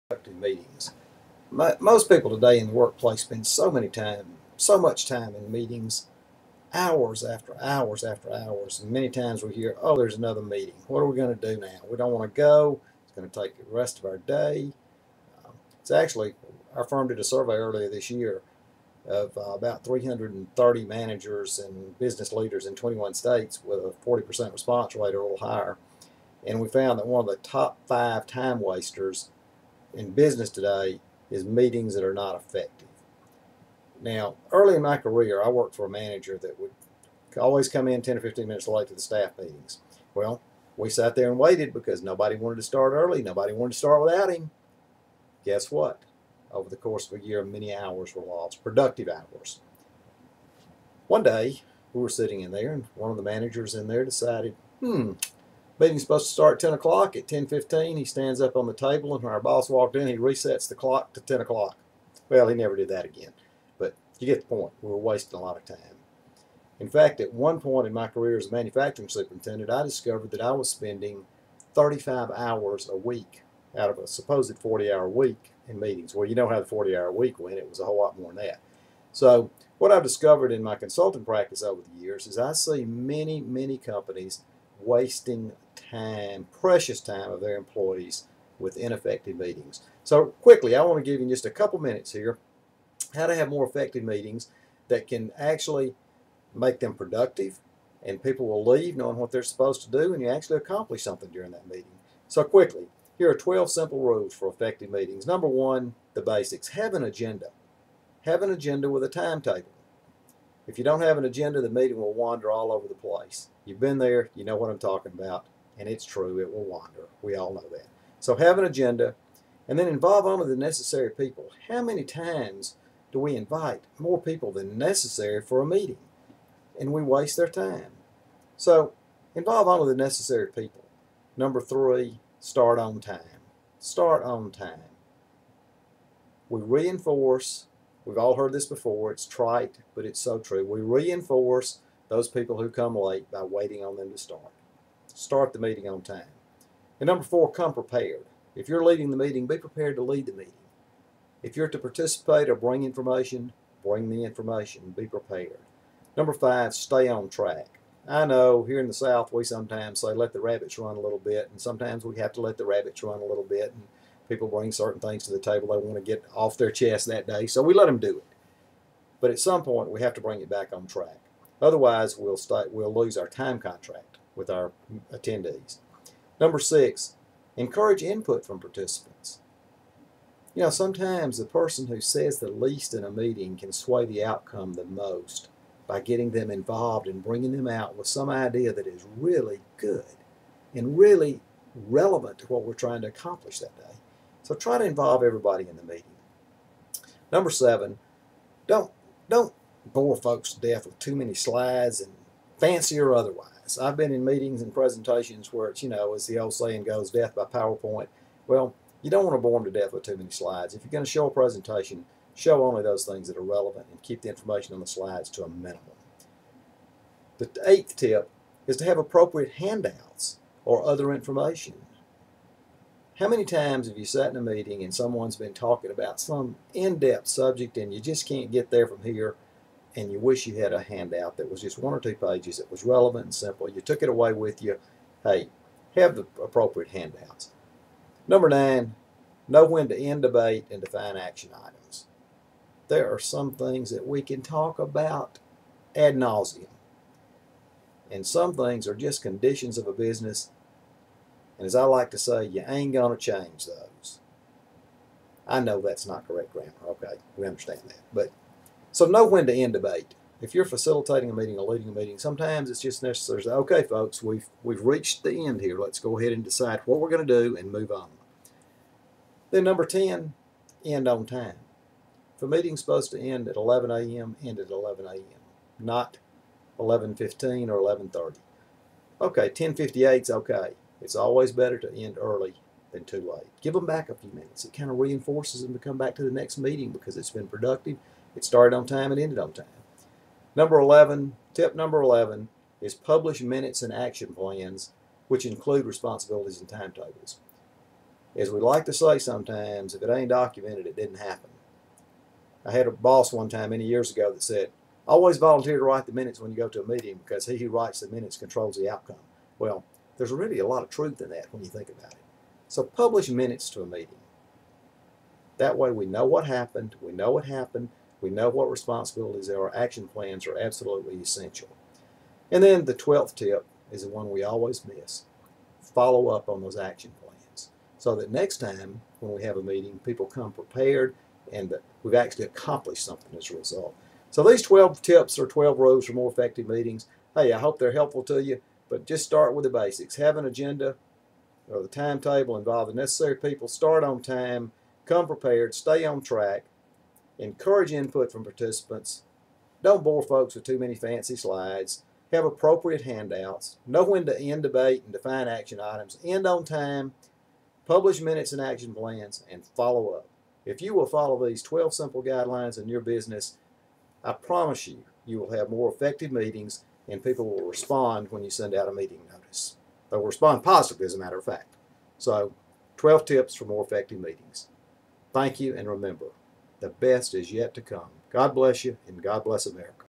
productive meetings. Most people today in the workplace spend so much time in meetings, hours after hours after hours. And many times we hear, oh, there's another meeting. What are we going to do now? We don't want to go. It's going to take the rest of our day. It's actually, our firm did a survey earlier this year of about 330 managers and business leaders in 21 states with a 40% response rate or a little higher. And we found that one of the top 5 time wasters in business today is meetings that are not effective. Now, early in my career, I worked for a manager that would always come in 10 or 15 minutes late to the staff meetings. Well, we sat there and waited because nobody wanted to start early. Nobody wanted to start without him. Guess what? Over the course of a year, many hours were lost, productive hours. One day, we were sitting in there, and one of the managers in there decided, meeting's supposed to start at 10 o'clock. At 10:15, he stands up on the table, and when our boss walked in, he resets the clock to 10 o'clock. Well, he never did that again. But you get the point. We were wasting a lot of time. In fact, at one point in my career as a manufacturing superintendent, I discovered that I was spending 35 hours a week out of a supposed 40-hour week in meetings. Well, you know how the 40-hour week went. It was a whole lot more than that. So what I've discovered in my consulting practice over the years is I see many, many companies wasting time, precious time of their employees with ineffective meetings. So quickly, I want to give you just a couple minutes here how to have more effective meetings that can actually make them productive, and people will leave knowing what they're supposed to do, and you actually accomplish something during that meeting. So quickly, here are 12 simple rules for effective meetings. Number one, the basics. Have an agenda. Have an agenda with a timetable. If you don't have an agenda, the meeting will wander all over the place. You've been there, you know what I'm talking about, and it's true, it will wander. We all know that. So have an agenda, and then involve only the necessary people. How many times do we invite more people than necessary for a meeting? And we waste their time. So involve only the necessary people. Number three, start on time. Start on time. We reinforce, we've all heard this before, it's trite, but it's so true. We reinforce those people who come late by waiting on them to start. Start the meeting on time. And number four, come prepared. If you're leading the meeting, be prepared to lead the meeting. If you're to participate or bring information, bring the information. Be prepared. Number five, stay on track. I know here in the South we sometimes say let the rabbits run a little bit, and sometimes we have to let the rabbits run a little bit, and people bring certain things to the table they want to get off their chest that day, so we let them do it. But at some point we have to bring it back on track. Otherwise we'll lose our time contract with our attendees. Number six, encourage input from participants. You know, sometimes the person who says the least in a meeting can sway the outcome the most by getting them involved and bringing them out with some idea that is really good and really relevant to what we're trying to accomplish that day. So try to involve everybody in the meeting. Number seven, don't bore folks to death with too many slides, and fancy or otherwise. I've been in meetings and presentations where it's, as the old saying goes, death by PowerPoint. Well, you don't want to bore them to death with too many slides. If you're going to show a presentation, show only those things that are relevant and keep the information on the slides to a minimum. The eighth tip is to have appropriate handouts or other information. How many times have you sat in a meeting and someone's been talking about some in-depth subject and you just can't get there from here, and you wish you had a handout that was just 1 or 2 pages that was relevant and simple. You took it away with you. Hey, have the appropriate handouts. Number 9, know when to end debate and define action items. There are some things that we can talk about ad nauseum, and some things are just conditions of a business, and as I like to say, you ain't gonna change those. I know that's not correct grammar, okay, we understand that, but so know when to end debate. If you're facilitating a meeting or leading a meeting, sometimes it's just necessary to say, okay folks, we've reached the end here, let's go ahead and decide what we're going to do and move on. Then number 10, end on time. If a meeting's supposed to end at 11 a.m., end at 11 a.m., not 11:15 or 11:30. Okay, 10:58 is okay. It's always better to end early than too late. Give them back a few minutes. It kind of reinforces them to come back to the next meeting because it's been productive. It started on time and ended on time. Tip number 11 is publish minutes and action plans, which include responsibilities and timetables. As we like to say sometimes, if it ain't documented, it didn't happen. I had a boss one time many years ago that said, always volunteer to write the minutes when you go to a meeting because he who writes the minutes controls the outcome. Well, there's really a lot of truth in that when you think about it. So publish minutes to a meeting. That way we know what happened, we know what happened, we know what responsibilities there are, action plans are absolutely essential. And then the 12th tip is the one we always miss. Follow up on those action plans so that next time when we have a meeting, people come prepared and that we've actually accomplished something as a result. So these 12 tips or 12 rules for more effective meetings, hey, I hope they're helpful to you, but just start with the basics. Have an agenda or the timetable, involve the necessary people, start on time, come prepared, stay on track, encourage input from participants, don't bore folks with too many fancy slides, have appropriate handouts, know when to end debate and define action items, end on time, publish minutes and action plans, and follow up. If you will follow these 12 simple guidelines in your business, I promise you, you will have more effective meetings and people will respond when you send out a meeting notice. They'll respond positively, as a matter of fact. So, 12 tips for more effective meetings. Thank you, and remember, the best is yet to come. God bless you, and God bless America.